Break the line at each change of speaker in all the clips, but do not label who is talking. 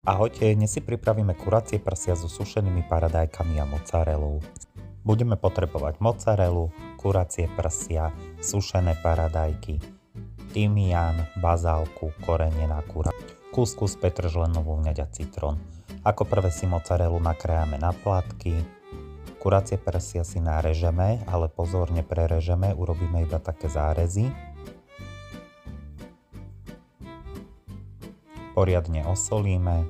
Ahojte, dnes si pripravíme kuracie prsia so sušenými paradajkami a mozzarellou. Budeme potrebovať mozzarellu, kuracie prsia, sušené paradajky, tymián, bazálku, korenená kura, kuskus petržlenovú vňať a citrón. Ako prvé si mozzarellu nakrájame na plátky, kuracie prsia si narežeme, ale pozorne prerežeme, urobíme iba také zárezy. Poriadne osolíme,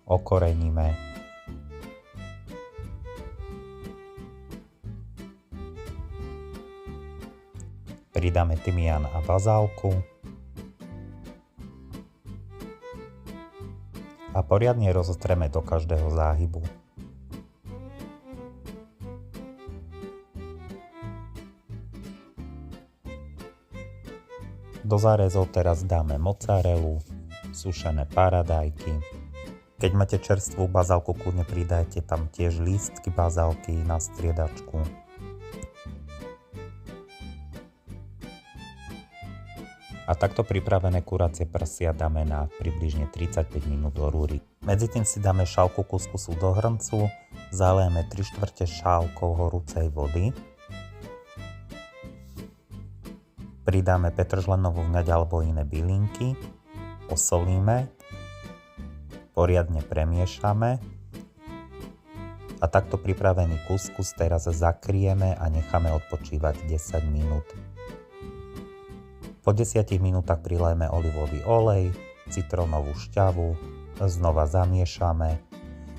okoreníme, pridáme tymián a bazálku a poriadne rozostreme do každého záhybu. Do zárezov teraz dáme mozzarellu, sušené paradajky. Keď máte čerstvú bazálku, kľudne pridajte tam tiež lístky bazálky na striedačku. A takto pripravené kuracie prsia dáme na približne 35 minút do rúry. Medzi tým si dáme šálku kuskusu do hrncu, zalejeme 3/4 šálkou horúcej vody. Pridáme petržlenovú vňať alebo iné bylinky, osolíme, poriadne premiešame a takto pripravený kuskus teraz zakrieme a necháme odpočívať 10 minút. Po 10 minútach prilejeme olivový olej, citrónovú šťavu, znova zamiešame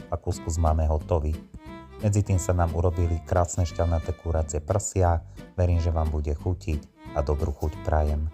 a kuskus máme hotový. Medzi tým sa nám urobili krásne šťavnaté kuracie prsia, verím, že vám bude chutiť a dobrú chuť prajem.